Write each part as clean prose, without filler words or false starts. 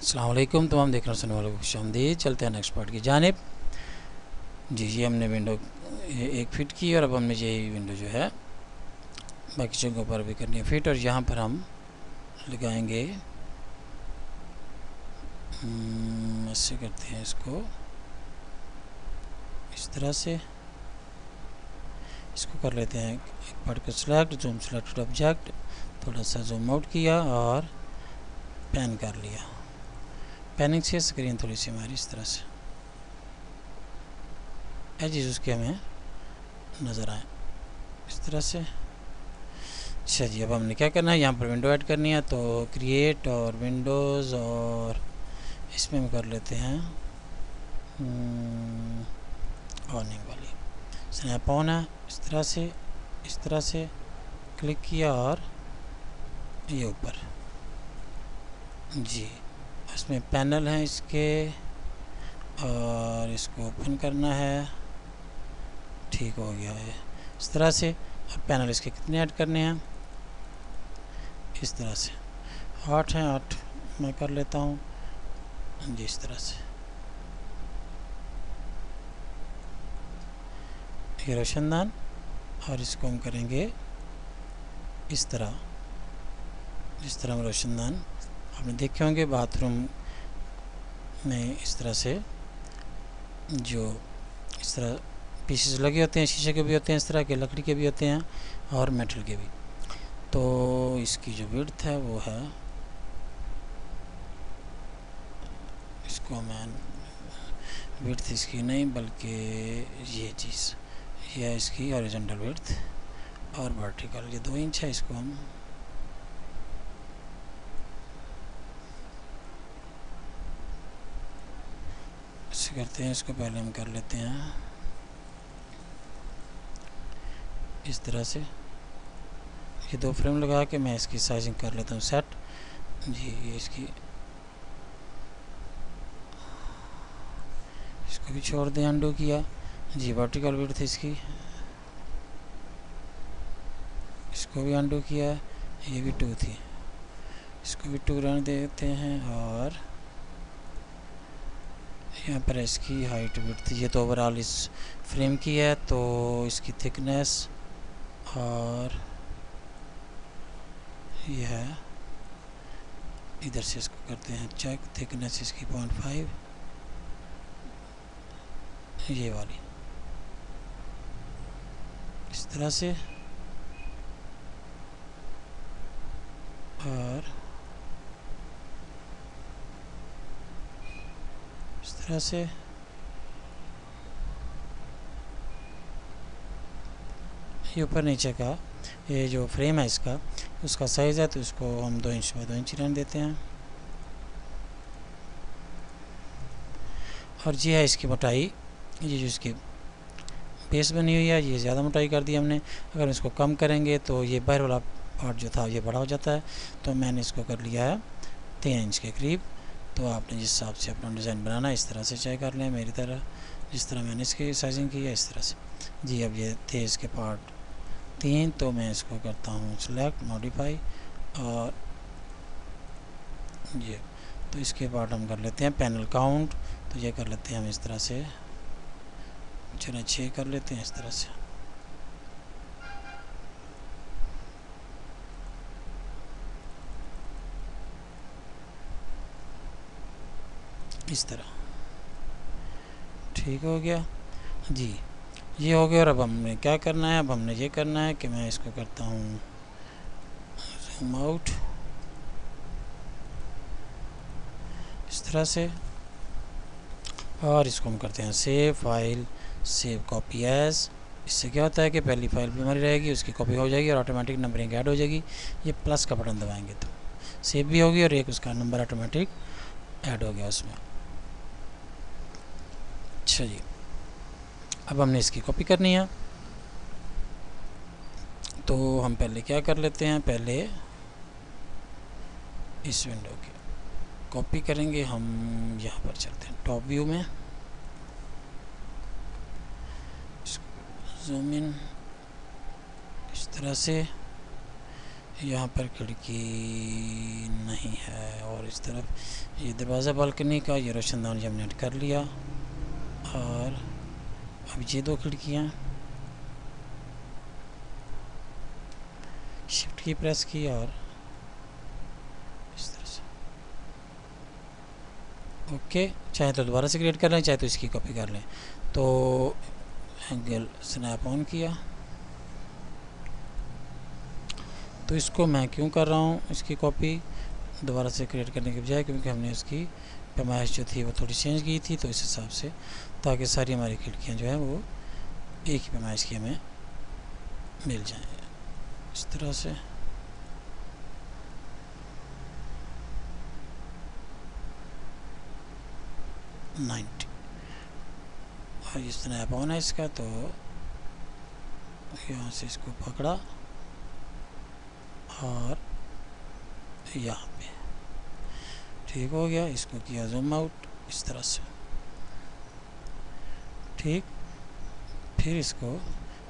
अस्सलाम वालेकुम तमाम देखने सुनने वालों को खुशामदीद। चलते हैं नेक्स्ट पार्ट की जानिब। जी ये हमने विंडो एक फिट की और अब हमने यही विंडो जो है बाकी जगहों पर भी करनी है फिट। और यहाँ पर हम लगाएंगे ऐसे करते हैं इसको, इस तरह से इसको कर लेते हैं। एक पार्ट को सिलेक्ट, जूम सिलेक्टेड ऑब्जेक्ट, थोड़ा सा जूम आउट किया और पैन कर लिया। पैनिंग से स्क्रीन थोड़ी सी हमारी इस तरह से एजेस उसके हमें नज़र आए इस तरह से। अच्छा जी, अब हमने क्या करना है, यहाँ पर विंडो ऐड करनी है तो क्रिएट और विंडोज़, और इसमें हम कर लेते हैं ऑनिंग वाली, स्नैप ऑन है। इस तरह से क्लिक किया और ये ऊपर जी इसमें पैनल हैं इसके, और इसको ओपन करना है। ठीक हो गया है इस तरह से। और पैनल इसके कितने ऐड करने हैं, इस तरह से 8 हैं, 8 मैं कर लेता हूँ जी इस तरह से। ये रोशनदान, और इसको हम करेंगे इस तरह, जिस तरह हम रोशनदान आपने देखे होंगे बाथरूम में, इस तरह से जो इस तरह पीसेस लगे होते हैं, शीशे के भी होते हैं इस तरह के, लकड़ी के भी होते हैं और मेटल के भी। तो इसकी जो विड्थ है वो है, इसको मैं विड्थ इसकी नहीं बल्कि ये चीज़, ये है इसकी हॉरिजॉन्टल विड्थ, और वर्टिकल ये 2 इंच है। इसको हम ऐसे करते हैं, इसको पहले हम कर लेते हैं इस तरह से। ये 2 फ्रेम लगा के मैं इसकी साइजिंग कर लेता हूँ सेट जी। ये इसकी इसको भी छोड़ दें, अंडू किया जी। वर्टिकल विड्थ इसकी, इसको भी अंडू किया, ये भी 2 थी, इसको भी 2 रहने देते हैं। और यहाँ पर इसकी हाइट विड्थ, ये तो ओवरऑल इस फ्रेम की है, तो इसकी थिकनेस और ये है, इधर से इसको करते हैं चेक, थिकनेस इसकी 0.5 ये वाली, इस तरह से। और इस तरह से ये ऊपर नीचे का ये जो फ्रेम है इसका, उसका साइज़ है तो इसको हम 2 इंच बाय 2 इंच रहने देते हैं। और ये है इसकी मोटाई, ये जो इसकी बेस बनी हुई है ये ज़्यादा मोटाई कर दी हमने। अगर इसको कम करेंगे तो ये बाहर वाला पार्ट जो था ये बड़ा हो जाता है, तो मैंने इसको कर लिया है 3 इंच के करीब। तो आपने जिस हिसाब से अपना डिज़ाइन बनाना है इस तरह से चाहे कर लें, मेरी तरह जिस तरह मैंने इसकी साइजिंग की है इस तरह से जी। अब ये थे इसके पार्ट 3, तो मैं इसको करता हूँ सिलेक्ट, मॉडिफाई, और ये तो इसके पार्ट हम कर लेते हैं पैनल काउंट, तो ये कर लेते हैं हम इस तरह से, चलो 6 कर लेते हैं इस तरह से। इस तरह ठीक हो गया जी, ये हो गया। और अब हमने क्या करना है, अब हमने ये करना है कि मैं इसको करता हूँ जूम आउट इस तरह से, और इसको हम करते हैं save file, save copy as. इससे क्या होता है कि पहली फाइल भी हमारी रहेगी, उसकी कॉपी हो जाएगी और ऑटोमेटिक नंबरिंग ऐड हो जाएगी। ये प्लस का बटन दबाएंगे तो सेव भी होगी और एक उसका नंबर ऑटोमेटिक ऐड हो गया उसमें। अच्छा जी, अब हमने इसकी कॉपी करनी है, तो हम पहले क्या कर लेते हैं, पहले इस विंडो की कॉपी करेंगे हम। यहाँ पर चलते हैं टॉप व्यू में, जूम इन इस तरह से, यहाँ पर खिड़की नहीं है, और इस तरफ ये दरवाज़ा बालकनी का, ये रोशनदान जो हमने ऐड कर लिया। और अब ये दो खिड़कियाँ, शिफ्ट की प्रेस की और इस तरह से। ओके, चाहे तो दोबारा से क्रिएट कर लें, चाहे तो इसकी कॉपी कर लें। तो एंगल स्नैप ऑन किया, तो इसको मैं क्यों कर रहा हूँ इसकी कॉपी दोबारा से क्रिएट करने के बजाय, क्योंकि हमने उसकी पैमाइश जो थी वो थोड़ी चेंज की थी, तो इस हिसाब से, ताकि सारी हमारी खिड़कियाँ जो है वो एक ही पैमाइश की हमें मिल जाएँ इस तरह से। और इस स्नैप ऑन है इसका, तो यहाँ से इसको पकड़ा और यहाँ पे ठीक हो गया। इसको किया जूम आउट इस तरह से, ठीक। फिर इसको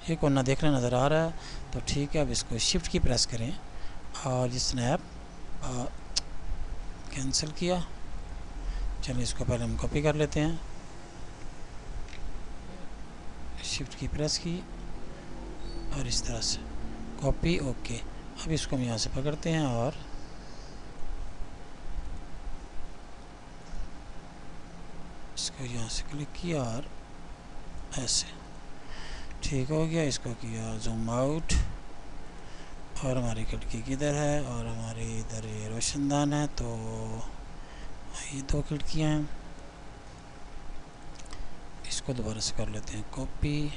एक कोना देखना नज़र आ रहा है, तो ठीक है। अब इसको शिफ्ट की प्रेस करें और ये स्नैप कैंसिल किया। चलिए इसको पहले हम कॉपी कर लेते हैं, शिफ्ट की प्रेस की और इस तरह से कॉपी। ओके, अब इसको हम यहाँ से पकड़ते हैं और इसको यहाँ से क्लिक किया और ऐसे ठीक हो गया। इसको किया जूम आउट, और हमारी खिड़की किधर है, और हमारी इधर ये रोशनदान है, तो ये दो खिड़कियाँ हैं। इसको दोबारा से कर लेते हैं कॉपी,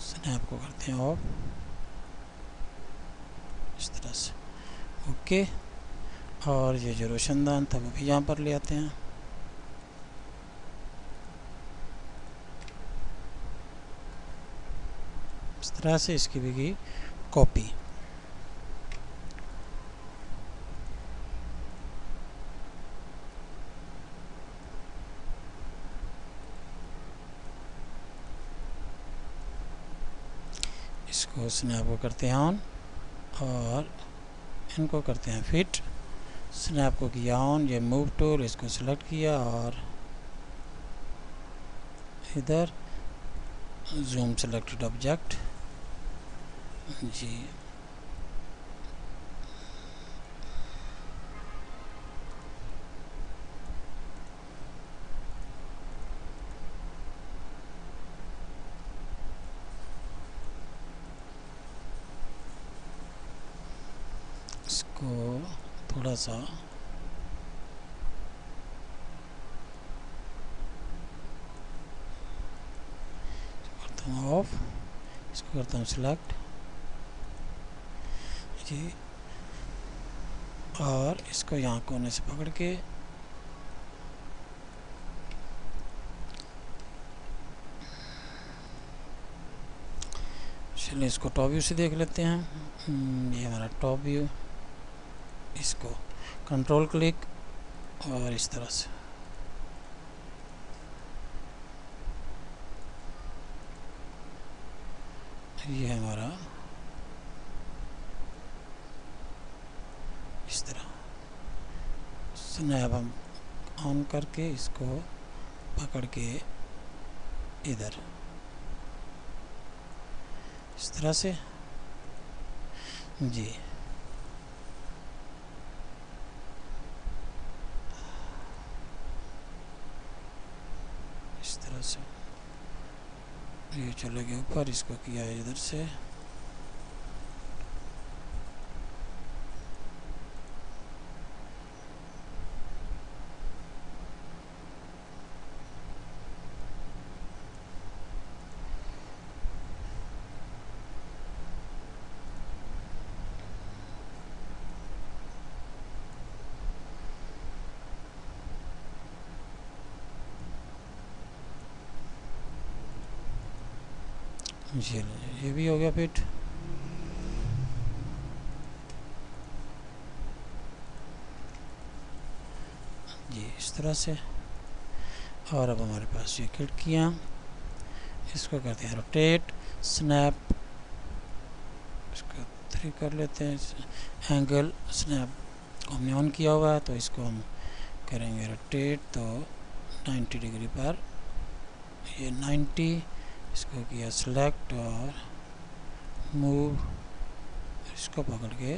स्नैप को करते हैं ऑफ इस तरह से। ओके, और ये जो रोशनदान था वो भी यहाँ पर ले आते हैं। इस तरह से इसकी भी की कॉपी। इसको स्नैप को करते हैं ऑन और इनको करते हैं फिट। स्नैप को किया ऑन, ये मूव टूल, इसको सिलेक्ट किया और इधर जूम सेलेक्टेड ऑब्जेक्ट जी। इसको थोड़ा सा करता हूँ ऑफ, इसको करता हूँ सिलेक्ट जी, और इसको यहाँ कोने से पकड़ के चलिए इसको टॉप व्यू से देख लेते हैं। ये हमारा टॉप व्यू, इसको कंट्रोल क्लिक और इस तरह से ये हमारा इस तरह स्नैप हम ऑन करके इसको पकड़ के इधर इस तरह से जी। इस तरह से ये चले गए ऊपर, इसको किया है इधर से ये भी हो गया फिट। जी इस तरह से। और अब हमारे पास ये खिड़कियाँ, इसको करते हैं रोटेट, स्नैप, इसको 3 कर लेते हैं। एंगल स्नैप हमने ऑन किया हुआ है तो इसको हम करेंगे रोटेट, तो 90 डिग्री पर, ये 90, इसको किया सेलेक्ट और मूव, इसको पकड़ के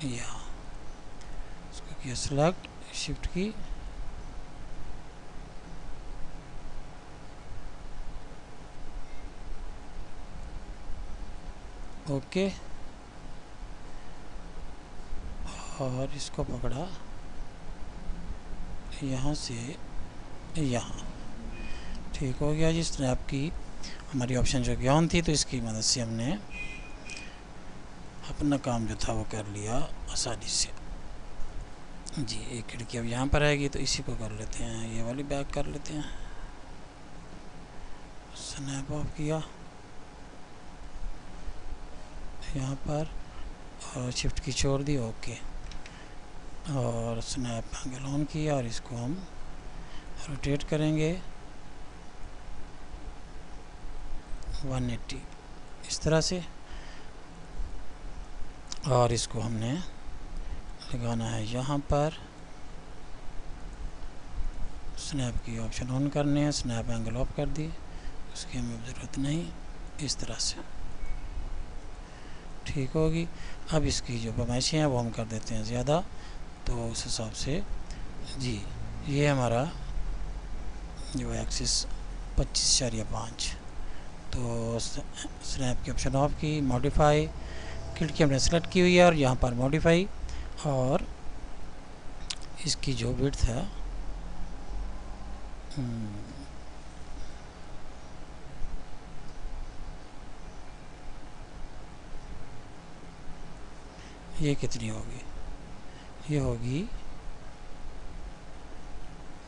यहाँ इसको किया सेलेक्ट, शिफ्ट की, ओके, और इसको पकड़ा यहाँ से यहाँ। ठीक हो गया जी। स्नैप की हमारी ऑप्शन जो कि ऑन थी, तो इसकी मदद से हमने अपना काम जो था वो कर लिया आसानी से। जी एक खिड़की अब यहाँ पर आएगी तो इसी को कर लेते हैं, ये वाली बैक कर लेते हैं। स्नैप ऑफ किया यहाँ पर और शिफ्ट की छोड़ दी, ओके, और स्नैप एंगल ऑन किया और इसको हम रोटेट करेंगे 180 इस तरह से, और इसको हमने लगाना है यहाँ पर। स्नैप की ऑप्शन ऑन करने हैं, स्नैप एंगल ऑफ कर दी, उसकी हमें ज़रूरत नहीं, इस तरह से ठीक होगी। अब इसकी जो पैमाइशें हैं वो हम कर देते हैं ज़्यादा, तो उस हिसाब से जी ये हमारा जो एक्सिस 25.5, तो स्नैप की ऑप्शन ऑफ की, मॉडिफाई, खिड़की हमने सेलेक्ट की हुई है और यहाँ पर मॉडिफाई, और इसकी जो विड्थ है ये कितनी होगी, ये होगी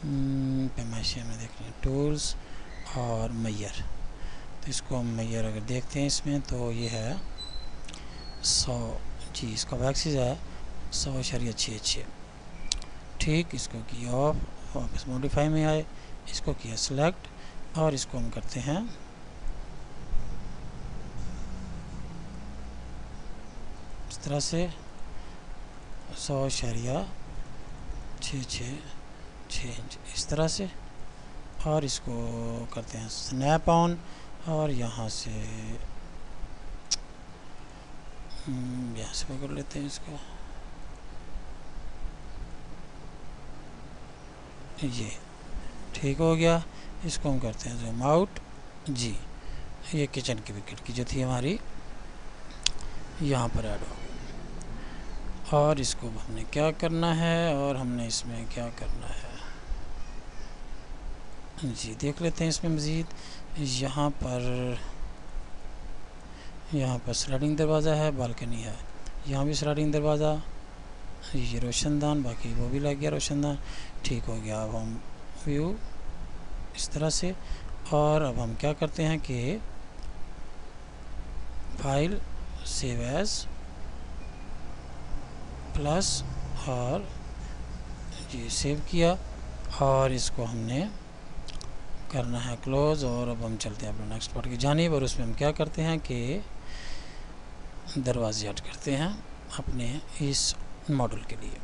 पैमाइशें हमें देखनी है, टूल्स और मैयर, तो इसको हम मैयर अगर देखते हैं इसमें तो ये है 100 जी, इसका एक्सिस है 100.66। ठीक, इसको किया ऑफ, वापस मॉडिफाई में आए, इसको किया सेलेक्ट और इसको हम करते हैं इस तरह से 100.66 इंच इस तरह से, और इसको करते हैं स्नैप ऑन, और यहाँ से पकड़ लेते हैं इसको, ये ठीक हो गया। इसको हम करते हैं जूम आउट जी, ये किचन की भी खिड़की जो थी हमारी यहाँ पर ऐड हो गई। और इसको हमने क्या करना है, और हमने इसमें क्या करना है जी देख लेते हैं इसमें मज़ीद। यहाँ पर स्लाइडिंग दरवाज़ा है, बालकनी है, यहाँ भी स्लाइडिंग दरवाज़ा, ये रोशनदान, बाकी वो भी लग गया रोशनदान, ठीक हो गया। अब हम व्यू इस तरह से, और अब हम क्या करते हैं कि फाइल सेव एज प्लस, और ये सेव किया और इसको हमने करना है क्लोज। और अब हम चलते हैं अपने नेक्स्ट पार्ट की जानिब, और उसमें हम क्या करते हैं कि दरवाजे ऐड करते हैं अपने इस मॉडल के लिए।